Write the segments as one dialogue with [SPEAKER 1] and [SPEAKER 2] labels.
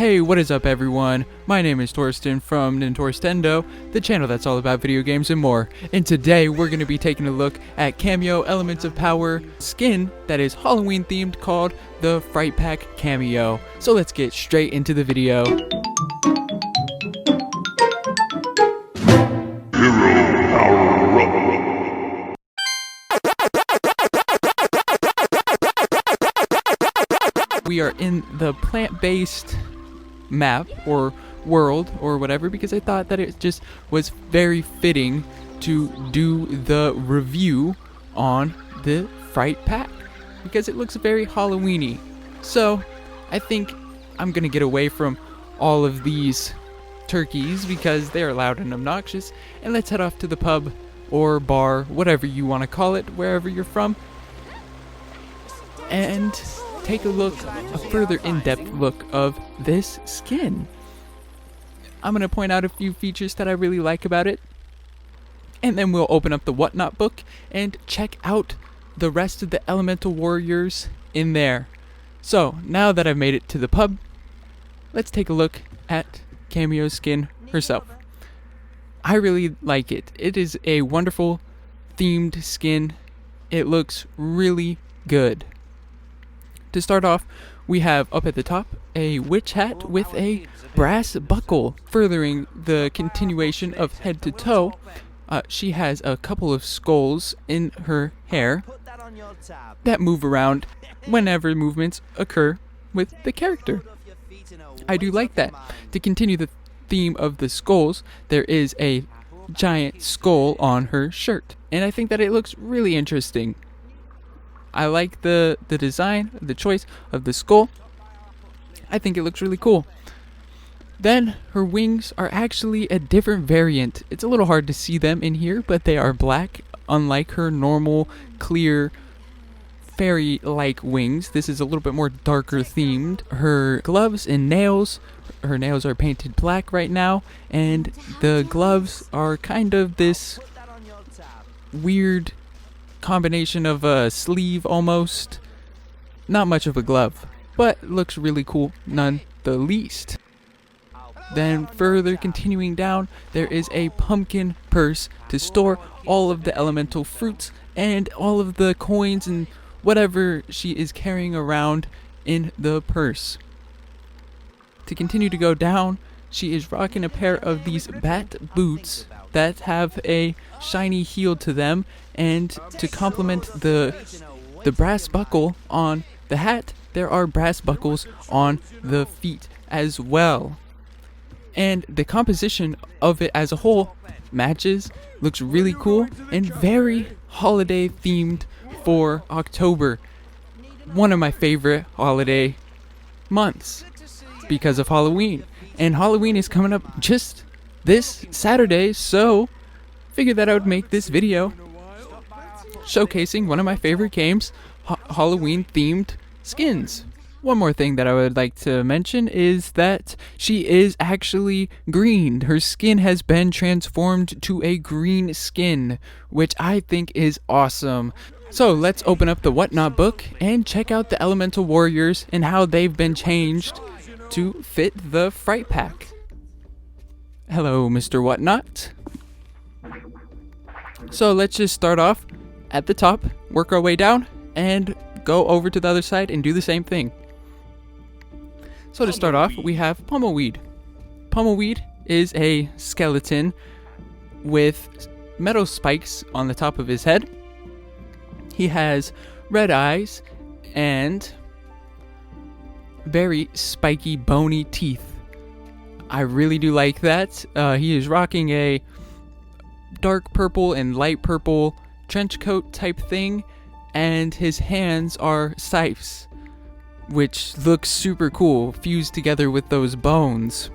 [SPEAKER 1] Hey, what is up everyone? My name is Torsten from Nintorstendo, the channel that's all about video games and more. And today we're going to be taking a look at Kameo Elements of Power skin that is Halloween themed called the Fright Pack Cameo. So let's get straight into the video. We are in the plant-based map or world or whatever because I thought that it just was very fitting to do the review on the Fright Pack because it looks very Halloweeny. So I think I'm gonna get away from all of these turkeys because they're loud and obnoxious, and let's head off to the pub or bar, whatever you want to call it, wherever you're from, and take a look, a further in-depth look of this skin. I'm going to point out a few features that I really like about it, and then we'll open up the Whatnot book and check out the rest of the elemental warriors in there. So, now that I've made it to the pub, let's take a look at Cameo's skin herself. I really like it. It is a wonderful themed skin. It looks really good. To start off, we have up at the top a witch hat with a brass buckle, furthering the continuation of head to toe. She has a couple of skulls in her hair that move around whenever movements occur with the character. I do like that. To continue the theme of the skulls, there is a giant skull on her shirt, and I think that it looks really interesting. I like the design, the choice of the skull. I think it looks really cool. Then her wings are actually a different variant. It's a little hard to see them in here, but they are black, unlike her normal, clear, fairy-like wings. This is a little bit more darker themed. Her gloves and nails, her nails are painted black right now, and the gloves are kind of this weird combination of a sleeve almost. Not much of a glove, but looks really cool none the least. Then further continuing down, there is a pumpkin purse to store all of the elemental fruits and all of the coins and whatever she is carrying around in the purse. To continue to go down, she is rocking a pair of these bat boots that have a shiny heel to them, and to complement the brass buckle on the hat, there are brass buckles on the feet as well. And the composition of it as a whole matches, looks really cool, and very holiday themed for October. One of my favorite holiday months because of Halloween. And Halloween is coming up just this Saturday, so figured that I would make this video showcasing one of my favorite games, Halloween themed skins. One more thing that I would like to mention is that she is actually green. Her skin has been transformed to a green skin, which I think is awesome. So let's open up the Whatnot book and check out the elemental warriors and how they've been changed to fit the Fright Pack. Hello, Mr. Whatnot. So let's just start off at the top, work our way down, and go over to the other side and do the same thing. So to start off, we have Pomoweed. Pomoweed is a skeleton with metal spikes on the top of his head. He has red eyes and very spiky, bony teeth. I really do like that. He is rocking a dark purple and light purple trench coat type thing, and his hands are scythes, which looks super cool, fused together with those bones.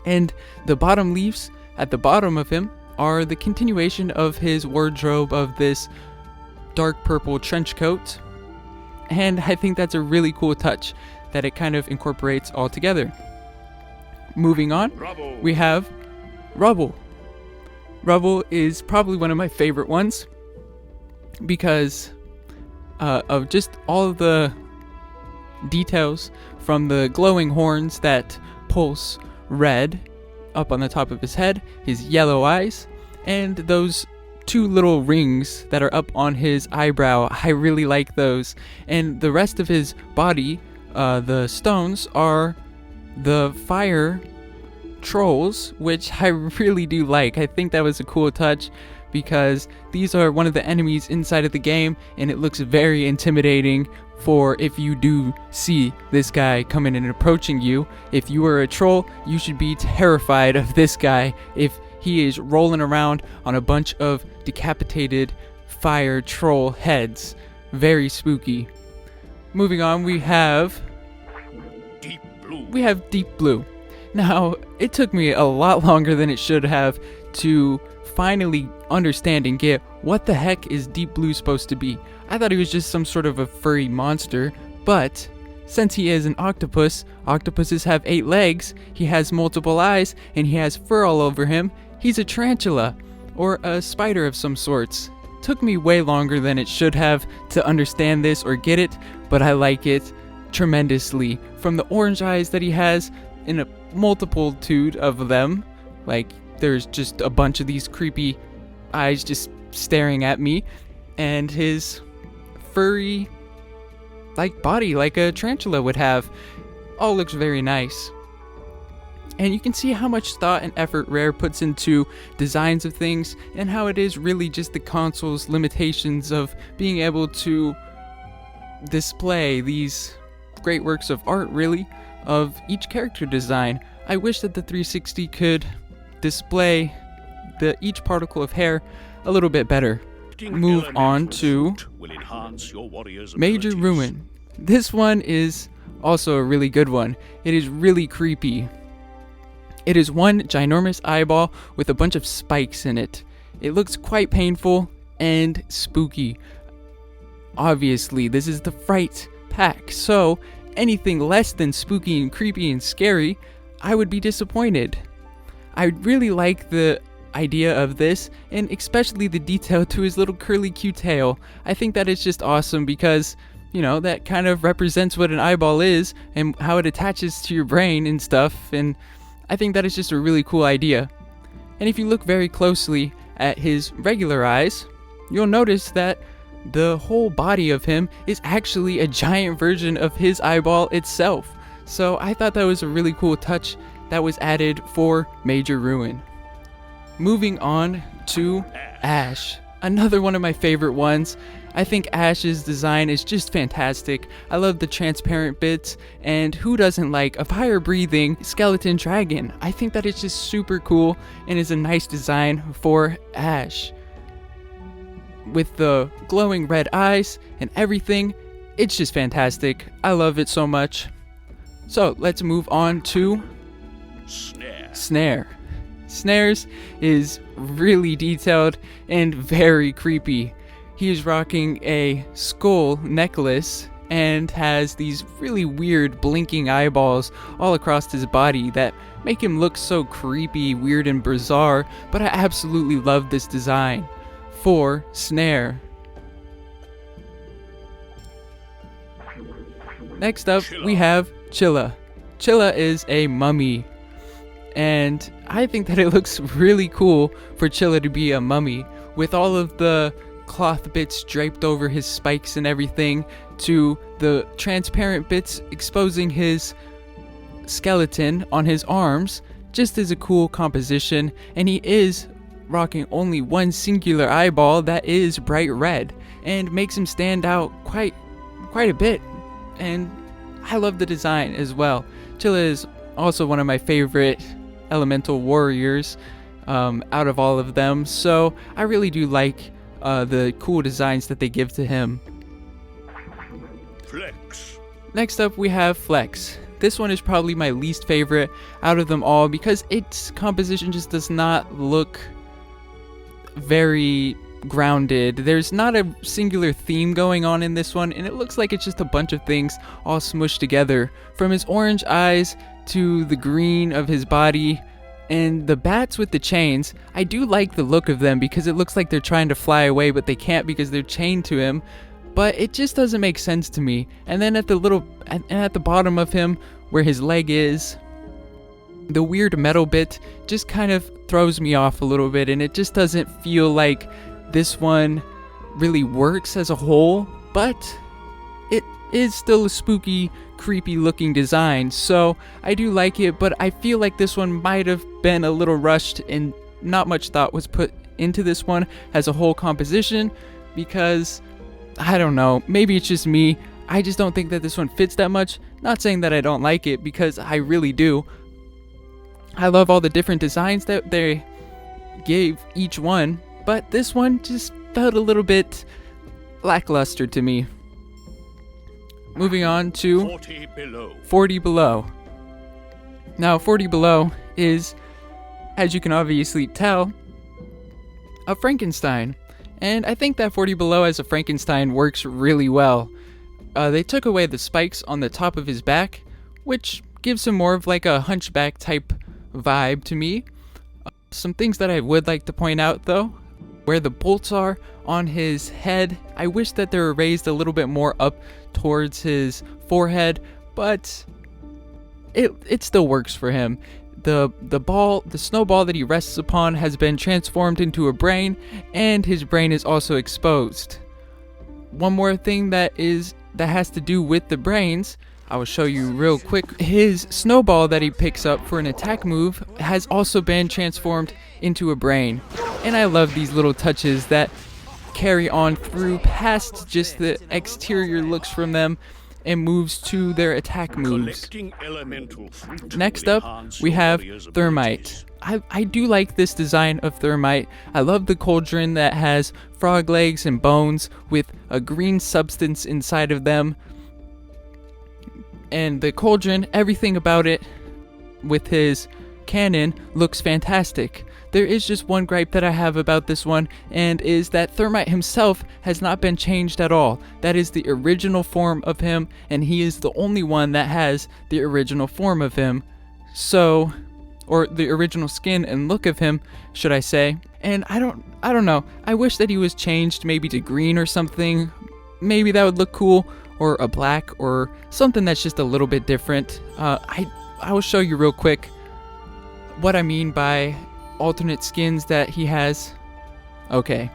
[SPEAKER 1] And the bottom leaves at the bottom of him are the continuation of his wardrobe of this dark purple trench coat, and I think that's a really cool touch that it kind of incorporates all together. Moving on, we have Rubble. Rubble is probably one of my favorite ones because of just all of the details from the glowing horns that pulse red up on the top of his head, his yellow eyes, and those 2 little rings that are up on his eyebrow. I really like those. And the rest of his body, the stones, are the fire trolls, which I really do like. I think that was a cool touch because these are one of the enemies inside of the game, and it looks very intimidating for if you do see this guy coming and approaching you. If you are a troll, you should be terrified of this guy if he is rolling around on a bunch of decapitated fire troll heads. Very spooky. Moving on, we have Deep Blue. Now, it took me a lot longer than it should have to finally understand and get what the heck is Deep Blue supposed to be. I thought he was just some sort of a furry monster, but since he is an octopus, octopuses have 8 legs, he has multiple eyes, and he has fur all over him. He's a tarantula, or a spider of some sorts. Took me way longer than it should have to understand this or get it, but I like it tremendously. From the orange eyes that he has, in a multitude of them, like there's just a bunch of these creepy eyes just staring at me, and his furry like body like a tarantula would have, all looks very nice. And you can see how much thought and effort Rare puts into designs of things, and how it is really just the console's limitations of being able to display these great works of art, really, of each character design. I wish that the 360 could display each particle of hair a little bit better. Move on to Major Ruin. This one is also a really good one. It is really creepy. It is one ginormous eyeball with a bunch of spikes in it. It looks quite painful and spooky. Obviously, this is the Fright pack, so anything less than spooky and creepy and scary, I would be disappointed. I really like the idea of this, and especially the detail to his little curly Q tail. I think that is just awesome because, you know, that kind of represents what an eyeball is and how it attaches to your brain and stuff, and I think that is just a really cool idea. And if you look very closely at his regular eyes, you'll notice that the whole body of him is actually a giant version of his eyeball itself. So I thought that was a really cool touch that was added for Major Ruin. Moving on to Ash, another one of my favorite ones. I think Ash's design is just fantastic. I love the transparent bits, and who doesn't like a fire-breathing skeleton dragon? I think that it's just super cool and is a nice design for Ash. With the glowing red eyes and everything, it's just fantastic. I love it so much. So let's move on to Snare. Snare's is really detailed and very creepy. He is rocking a skull necklace and has these really weird blinking eyeballs all across his body that make him look so creepy, weird, and bizarre, but I absolutely love this design for Snare. Next up, we have Chilla. Chilla is a mummy, and I think that it looks really cool for Chilla to be a mummy, with all of the cloth bits draped over his spikes and everything, to the transparent bits exposing his skeleton on his arms. Just as a cool composition, and he is rocking only one singular eyeball that is bright red and makes him stand out quite a bit, and I love the design as well. Chilla is also one of my favorite elemental warriors out of all of them, so I really do like the cool designs that they give to him.
[SPEAKER 2] Flex.
[SPEAKER 1] Next up, we have Flex. This one is probably my least favorite out of them all because its composition just does not look very grounded. There's not a singular theme going on in this one, and it looks like it's just a bunch of things all smushed together, from his orange eyes to the green of his body. And the bats with the chains, I do like the look of them because it looks like they're trying to fly away, but they can't because they're chained to him, but it just doesn't make sense to me. And then at the little And at the bottom of him, where his leg is, the weird metal bit just kind of throws me off a little bit, and it just doesn't feel like this one really works as a whole, but it is still a spooky, creepy looking design, so I do like it, but I feel like this one might have been a little rushed and not much thought was put into this one as a whole composition, because I don't know, maybe it's just me. I just don't think that this one fits that much. Not saying that I don't like it, because I really do. I love all the different designs that they gave each one, but this one just felt a little bit lackluster to me. Moving on to 40 Below. Now, 40 Below is, as you can obviously tell, a Frankenstein. And I think that 40 Below as a Frankenstein works really well. They took away the spikes on the top of his back, which gives him more of like a hunchback type vibe to me. Some things that I would like to point out though, where the bolts are on his head, I wish that they were raised a little bit more up towards his forehead, but it still works for him. The snowball that he rests upon has been transformed into a brain, and his brain is also exposed. One more thing that has to do with the brains, I will show you real quick. His snowball that he picks up for an attack move has also been transformed into a brain. And I love these little touches that carry on through past just the exterior looks from them and moves to their attack moves. Next up, we have Thermite. I do like this design of Thermite. I love the cauldron that has frog legs and bones with a green substance inside of them. And the cauldron, everything about it with his cannon looks fantastic. There is just one gripe that I have about this one, and is that Thermite himself has not been changed at all. That is the original form of him, and he is the only one that has the original form of him. So, or the original skin and look of him, should I say. And I don't know. I wish that he was changed maybe to green or something. Maybe that would look cool, or a black, or something that's just a little bit different. I will show you real quick what I mean by alternate skins that he has. Okay,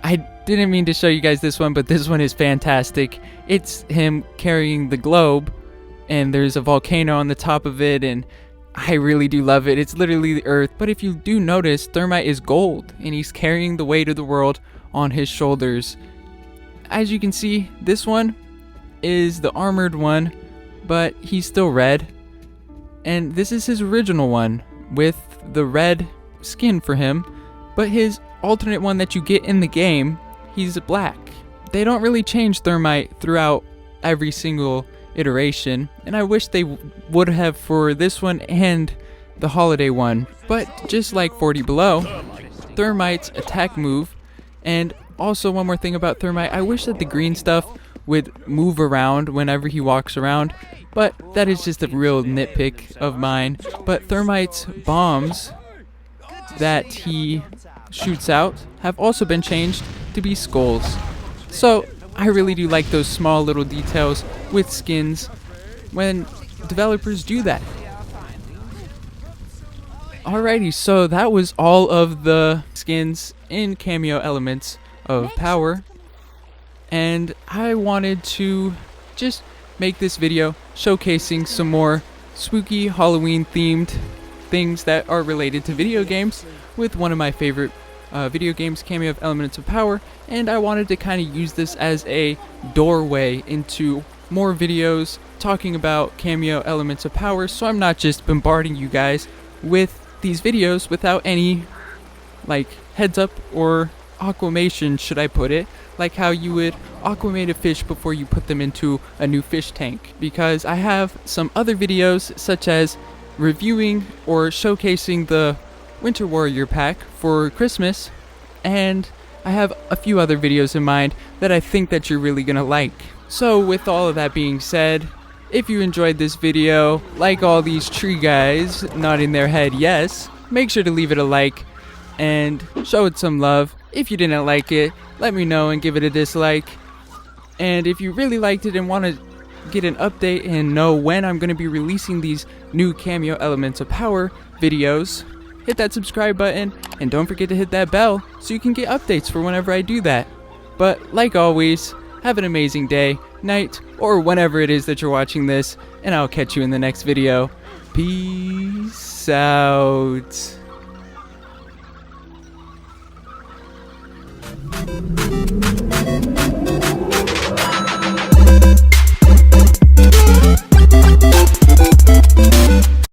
[SPEAKER 1] I didn't mean to show you guys this one, but this one is fantastic. It's him carrying the globe, and there's a volcano on the top of it, and I really do love it. It's literally the earth. But if you do notice, Thermite is gold, and he's carrying the weight of the world on his shoulders. As you can see, this one is the armored one, but he's still red. And this is his original one with the red skin for him, but his alternate one that you get in the game, he's black. They don't really change Thermite throughout every single iteration, and I wish they would have for this one and the holiday one. But just like 40 Below, Thermite's attack move, and also one more thing about Thermite, I wish that the green stuff would move around whenever he walks around, but that is just a real nitpick of mine. But Thermite's bombs that he shoots out have also been changed to be skulls. So I really do like those small little details with skins when developers do that. Alrighty, so that was all of the skins in Cameo Elements of Power, and I wanted to just make this video showcasing some more spooky Halloween themed things that are related to video games with one of my favorite video games, Kameo Elements of Power, and I wanted to kind of use this as a doorway into more videos talking about Kameo Elements of Power, so I'm not just bombarding you guys with these videos without any like heads up or aquamation, should I put it, like how you would aquamate a fish before you put them into a new fish tank, because I have some other videos such as reviewing or showcasing the Winter Warrior pack for Christmas, and I have a few other videos in mind that I think that you're really gonna like. So with all of that being said, if you enjoyed this video, like all these tree guys nodding their head yes, make sure to leave it a like and show it some love. If you didn't like it, let me know and give it a dislike. And if you really liked it and want to get an update and know when I'm going to be releasing these new Cameo Elements of Power videos, hit that subscribe button and don't forget to hit that bell so you can get updates for whenever I do that. But like always, have an amazing day, night, or whenever it is that you're watching this, and I'll catch you in the next video. Peace out.